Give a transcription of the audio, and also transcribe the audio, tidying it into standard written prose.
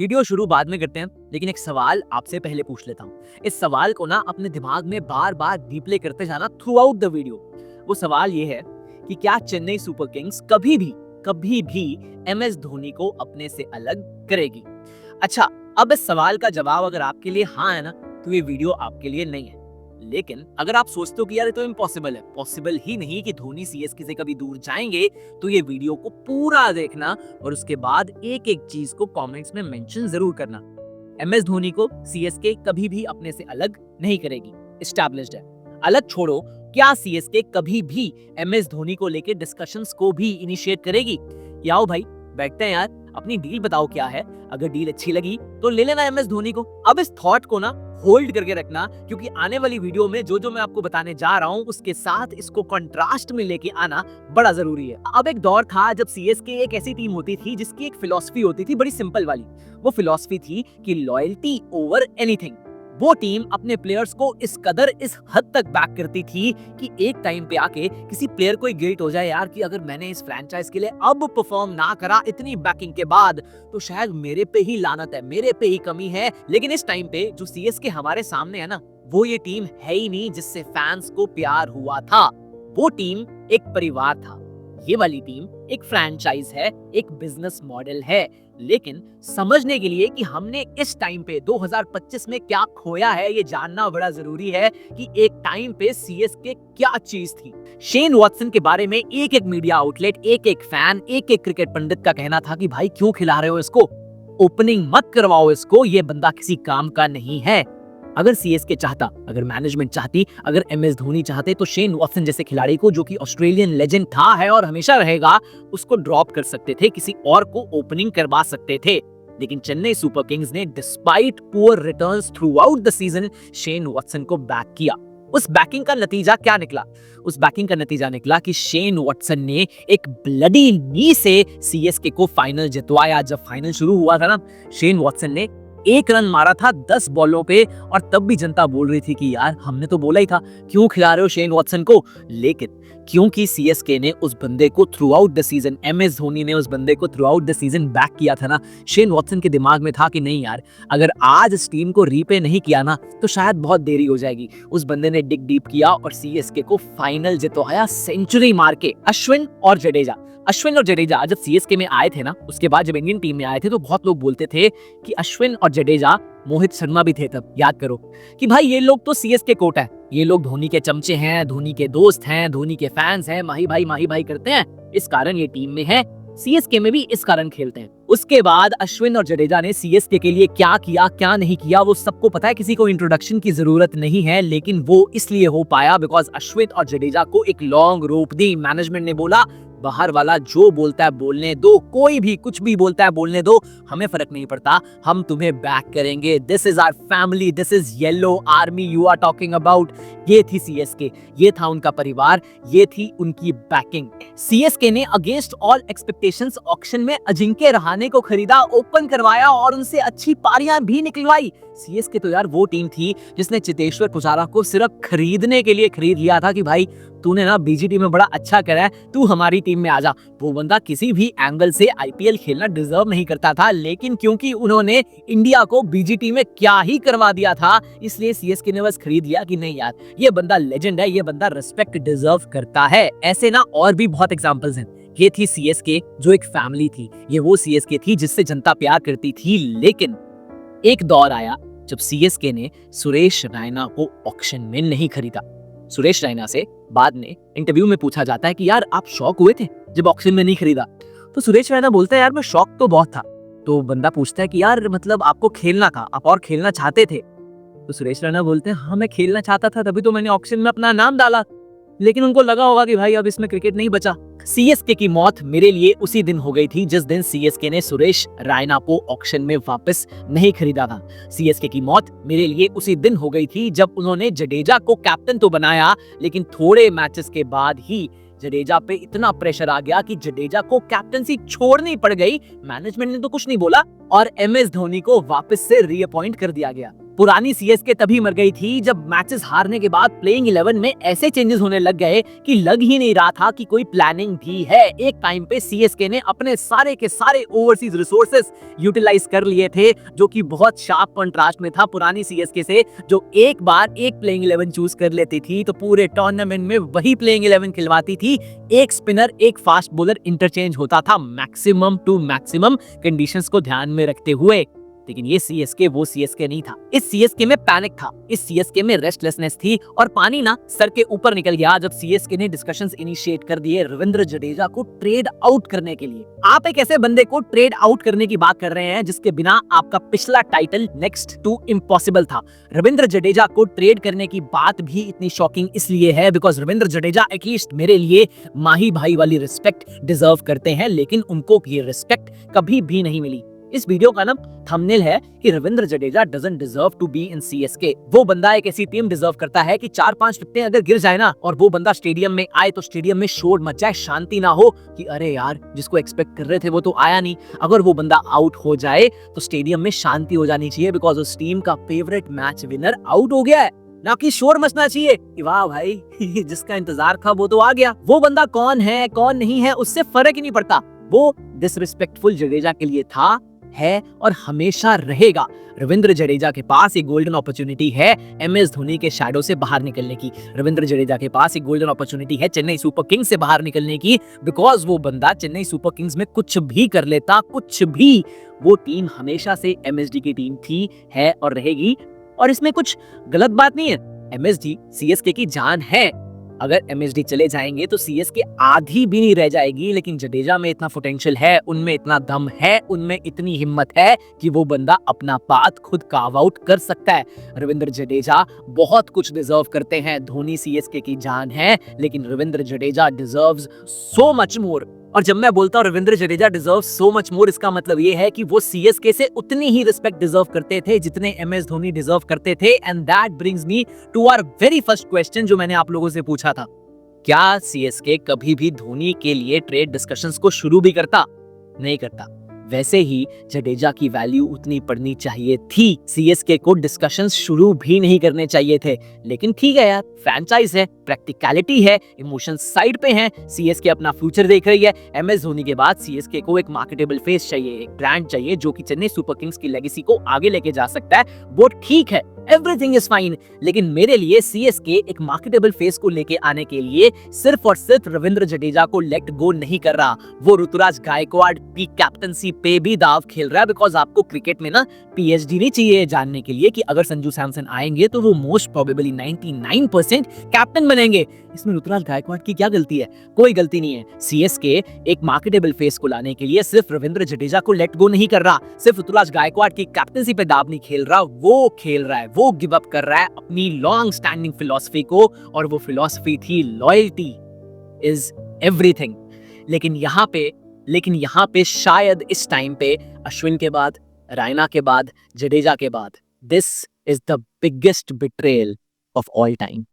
Video शुरू बाद में करते हैं, लेकिन एक सवाल आपसे पहले पूछ लेता हूँ। इस सवाल को ना अपने दिमाग में बार बार डीप्ले करते जाना थ्रू आउट द वीडियो। वो सवाल ये है कि क्या चेन्नई सुपर किंग्स कभी भी एमएस धोनी को अपने से अलग करेगी? अच्छा, अब इस सवाल का जवाब अगर आपके लिए हाँ है ना, तो ये वीडियो आपके लिए नहीं है। लेकिन अगर आप सोचते हो कि यार ये तो इम्पॉसिबल है, पॉसिबल ही नहीं कि धोनी सीएसके से कभी दूर जाएंगे, तो ये वीडियो को पूरा देखना और उसके बाद एक एक चीज को कमेंट्स में मेंशन जरूर करना। एमएस धोनी को सीएसके कभी भी अपने से अलग नहीं करेगी, एस्टैब्लिश्ड है। अलग छोड़ो, क्या सीएसके कभी भी एमएस धोनी को लेकर डिस्कशंस को भी इनिशिएट करेगी? आओ भाई बैठते हैं यार, अपनी डील बताओ क्या है। अगर डील अच्छी लगी तो ले लेना एमएस धोनी को। अब इस थॉट को ना होल्ड करके रखना, क्योंकि आने वाली वीडियो में जो मैं आपको बताने जा रहा हूं उसके साथ इसको कंट्रास्ट में लेके आना बड़ा जरूरी है। अब एक दौर था जब सीएसके एक ऐसी टीम होती थी जिसकी एक फिलॉसफी होती थी बड़ी सिंपल वाली। वो फिलॉसफी थी कि लॉयल्टी ओवर एनीथिंग। वो टीम अपने प्लेयर्स को इस कदर इस हद तक बैक करती थी कि एक टाइम पे आके किसी प्लेयर को गिल्ट हो जाए यार कि अगर मैंने इस फ्रैंचाइज के लिए अब परफॉर्म ना करा इतनी बैकिंग के बाद, तो शायद मेरे पे ही लानत है, मेरे पे ही कमी है। लेकिन इस टाइम पे जो सीएसके हमारे सामने है ना, वो ये टीम है ही नहीं जिससे फैंस को प्यार हुआ था। वो टीम एक परिवार था। ये वाली टीम एक फ्रैंचाइज है, एक बिजनेस मॉडल है। लेकिन समझने के लिए कि हमने इस टाइम पे 2025 में क्या खोया है, ये जानना बड़ा जरूरी है कि एक टाइम पे सीएसके क्या चीज थी। शेन वॉटसन के बारे में एक एक मीडिया आउटलेट, एक एक फैन, एक एक क्रिकेट पंडित का कहना था कि भाई क्यों खिला रहे हो इसको, ओपनिंग मत करवाओ इसको, ये बंदा किसी काम का नहीं है। अगर सीएसके चाहता, अगर मैनेजमेंट चाहती, अगर एमएस धोनी चाहते, तो शेन वॉटसन जैसे खिलाड़ी को, जो कि ऑस्ट्रेलियन लेजेंड था, है और हमेशा रहेगा, उसको ड्रॉप कर सकते थे, किसी और को ओपनिंग करवा सकते थे। लेकिन चेन्नई सुपर किंग्स ने despite poor returns through out the season Shane Watson को बैक किया। उस बैकिंग का नतीजा क्या निकला? उस बैकिंग का नतीजा निकला कि शेन वॉटसन ने एक ब्लडी नी से सीएसके को फाइनल जितवाया। जब फाइनल शुरू हुआ था ना, शेन वॉटसन ने 1 रन मारा था 10 बॉलों पे, और तब भी जनता बोल रही थी कि यार हमने तो बोला ही था, क्यों खिला रहे हो शेन वॉटसन को। लेकिन क्योंकि सीएसके ने उस बंदे को through out the season, MS Dhoni ने उस बंदे को through out the season back किया था ना, शेन वॉटसन के दिमाग में था कि नहीं यार, अगर आज इस टीम को रीपे नहीं किया ना, तो शायद बहुत देरी हो जाएगी। उस बंदे ने डिग डीप किया और सीएसके को फाइनल जितवाया सेंचुरी मार के। अश्विन और जडेजा जब सीएसके में आए थे ना, उसके बाद जब इंडियन टीम में आए थे, तो बहुत लोग बोलते थे कि अश्विन और जडेजा, मोहित शर्मा भी थे तब, याद करो, कि भाई ये लोग तो सीएसके कोट है, ये लोग धोनी के चमचे हैं, धोनी के दोस्त हैं, धोनी के फैंस हैं, माही भाई करते हैं, इस कारण ये टीम में है, सीएसके में भी इस कारण खेलते हैं। उसके बाद अश्विन और जडेजा ने सीएसके के लिए क्या किया, क्या नहीं किया, वो सबको पता है, किसी को इंट्रोडक्शन की जरूरत नहीं है। लेकिन वो इसलिए हो पाया बिकॉज अश्विन और जडेजा को एक लॉन्ग रोप दी। मैनेजमेंट ने बोला बाहर वाला जो बोलता है बोलने दो, कोई भी कुछ भी बोलता है बोलने दो, हमें फर्क नहीं पड़ता, हम तुम्हें बैक करेंगे। This is our family, this is yellow army you are talking about. ये थी सीएसके, ये था उनका परिवार, ये थी उनकी बैकिंग। सीएसके ने अगेंस्ट ऑल एक्सपेक्टेशंस ऑक्शन में अजिंक्य रहाणे को खरीदा, ओपन करवाया और उनसे अच्छी पारियां भी निकलवाई। सीएसके तो यार वो टीम थी जिसने चेतेश्वर पुजारा को सिर्फ खरीदने के लिए खरीद लिया था कि भाई तूने ना बीजीटी में बड़ा अच्छा करा है, तू हमारी टीम में आ जा। वो बंदा किसी भी एंगल से आईपीएल खेलना डिजर्व नहीं करता था, लेकिन क्योंकि उन्होंने इंडिया को बीजीटी में क्या ही करवा दिया था, इसलिए सीएसके ने बस खरीद लिया कि नहीं यार, ये बंदा लेजेंड है, ये बंदा रिस्पेक्ट डिजर्व करता है। ऐसे ना और भी बहुत एग्जांपल्स हैं। ये थी सीएसके जो एक फैमिली थी, ये वो सीएसके थी जिससे जनता प्यार करती थी। लेकिन एक दौर आया जब सीएसके ने सुरेश रैना को ऑक्शन में नहीं खरीदा। सुरेश रैना से बाद में इंटरव्यू में पूछा जाता है कि यार आप शॉक हुए थे जब ऑक्शन में नहीं खरीदा? तो सुरेश रैना बोलता है यार मैं शॉक तो बहुत था। तो बंदा पूछता है कि यार मतलब आपको खेलना था, आप और खेलना चाहते थे? तो सुरेश रैना बोलते हैं हाँ मैं खेलना चाहता था, तभी तो मैंने ऑक्शन में अपना नाम डाला, लेकिन उनको लगा होगा कि भाई अब इसमें क्रिकेट नहीं बचा। सीएसके की मौत मेरे लिए उसी दिन हो गई थी जिस दिन सीएसके ने सुरेश रैना को ऑक्शन में वापस नहीं खरीदा था। सीएसके की मौत मेरे लिए उसी दिन हो गई थी जब उन्होंने जडेजा को कैप्टन तो बनाया, लेकिन थोड़े मैचेस के बाद ही जडेजा पे इतना प्रेशर आ गया कि जडेजा को कैप्टनसी छोड़नी पड़ गई। मैनेजमेंट ने तो कुछ नहीं बोला और एमएस धोनी को वापस से रीअपॉइंट कर दिया गया। पुरानी सीएसके तभी मर गई थी जब मैचेस हारने के बाद प्लेइंग 11 में ऐसे चेंजेस होने लग गए कि लग ही नहीं रहा था कि कोई प्लानिंग भी है। एक टाइम पे सीएसके ने अपने सारे के सारे ओवरसीज रिसोर्सेस यूटिलाइज कर लिए थे, जो कि बहुत शार्प कंट्रास्ट में था पुरानी सीएसके से, जो एक बार एक प्लेइंग 11 चूज कर लेती थी तो पूरे टूर्नामेंट में वही प्लेइंग 11 खिलवाती थी। एक स्पिनर एक फास्ट बॉलर इंटरचेंज होता था मैक्सिमम टू मैक्सिमम कंडीशंस को ध्यान में रखते हुए। लेकिन ये सीएसके वो सीएसके नहीं था। इस सीएसके में पैनिक था, इस सीएसके में रेस्टलेसनेस थी और पानी ना सर के ऊपर निकल गया जब सीएसके ने डिस्कशंस इनिशिएट कर दिए रविंद्र जडेजा को ट्रेड आउट करने के लिए। आप एक ऐसे बंदे को ट्रेड आउट करने की बात कर रहे हैं जिसके बिना आपका पिछला टाइटल नेक्स्ट टू इम्पॉसिबल था। रविंद्र जडेजा को ट्रेड करने की बात भी इतनी शॉकिंग इसलिए है बिकॉज रविंद्र जडेजा एटलीस्ट मेरे लिए माही भाई वाली रिस्पेक्ट डिजर्व करते हैं, लेकिन उनको ये रिस्पेक्ट कभी भी नहीं मिली। इस वीडियो का नाम थंबनेल है कि Ravindra Jadeja doesn't deserve to be in CSK. वो बंदा एक ऐसी टीम डिजर्व करता है कि 4-5 विकेटें अगर गिर जाए ना और वो बंदा स्टेडियम में आए तो स्टेडियम में शोर मच जाए, शांति ना हो कि अरे यार जिसको एक्सपेक्ट कर रहे थे वो तो आया नहीं। अगर वो बंदा आउट हो जाए तो स्टेडियम में शांति हो जानी चाहिए बिकॉज उस टीम का फेवरेट मैच विनर आउट हो गया है, ना कि शोर मचना चाहिए कि वाह भाई जिसका इंतजार था वो तो आ गया। वो बंदा कौन है कौन नहीं है उससे फर्क ही नहीं पड़ता, वो डिसरिस्पेक्टफुल जडेजा के लिए था, है और हमेशा रहेगा। रविंद्र जडेजा के पास एक गोल्डन अपॉर्चुनिटी है एमएस धोनी के शैडो से बाहर निकलने की। रविंद्र जडेजा के पास एक गोल्डन अपॉर्चुनिटी है चेन्नई सुपर किंग्स से बाहर निकलने की, बिकॉज वो बंदा चेन्नई सुपर किंग्स में कुछ भी कर लेता, कुछ भी। वो टीम हमेशा से एमएसडी की टीम थी, है और रहेगी, और इसमें कुछ गलत बात नहीं है। एमएसडी सीएसके की जान है। अगर एमएसडी चले जाएंगे तो सीएसके आधी भी नहीं रह जाएगी, लेकिन जडेजा में इतना पोटेंशियल है, उनमें इतना दम है, उनमें इतनी हिम्मत है कि वो बंदा अपना पाथ खुद कार्व आउट कर सकता है। रविंद्र जडेजा बहुत कुछ डिजर्व करते हैं, धोनी सीएसके की जान है, लेकिन Ravindra Jadeja deserves so much more. और जब मैं बोलता हूँ Ravindra Jadeja deserve so much more, इसका मतलब ये है कि वो सीएसके से उतनी ही रिस्पेक्ट डिजर्व करते थे जितने एमएस धोनी डिजर्व करते थे। And that brings me to our very first question जो मैंने आप लोगों से पूछा था, क्या सीएसके कभी भी धोनी के लिए ट्रेड डिस्कशंस को शुरू भी करता? नहीं करता। वैसे ही जडेजा की वैल्यू उतनी पड़नी चाहिए थी, सीएसके को डिस्कशंस शुरू भी नहीं करने चाहिए थे। लेकिन ठीक है यार, फ्रैंचाइज है, प्रैक्टिकलिटी है, इमोशंस साइड पे हैं, सीएसके अपना फ्यूचर देख रही है। एमएस धोनी के बाद सीएसके को एक मार्केटेबल फेस चाहिए, एक ब्रांड चाहिए जो कि चेन्नई सुपर किंग्स की लेगेसी को आगे लेके जा सकता है। वो ठीक है, एवरीथिंग इज फाइन, लेकिन मेरे लिए सीएसके एक मार्केटेबल फेस को लेके आने के लिए सिर्फ और सिर्फ रविंद्र जडेजा को लेट गो नहीं कर रहा, वो ऋतुराज गायकवाड़ की कैप्टनसी पे भी दाव खेल रहा है। बिकॉज आपको क्रिकेट में ना पीएचडी नहीं चाहिए जानने के लिए कि अगर संजू सैमसन आएंगे तो वो मोस्ट प्रोबेबली 99% कैप्टन बनेंगे। इसमें ऋतुराज गायकवाड़ की क्या गलती है? कोई गलती नहीं है। सीएसके एक मार्केटेबल फेस को लाने के लिए सिर्फ रविंद्र जडेजा को लेट गो नहीं कर रहा, सिर्फ ऋतुराज गायकवाड़ की कैप्टनसी पे दाव नहीं खेल रहा, वो खेल रहा है, वो गिव अप कर रहा है अपनी लॉन्ग स्टैंडिंग फिलॉसफी को, और वो फिलॉसफी थी लॉयल्टी इज एवरीथिंग। लेकिन यहाँ पे शायद इस टाइम पे अश्विन के बाद, रैना के बाद, जडेजा के बाद, this is the biggest betrayal of all time.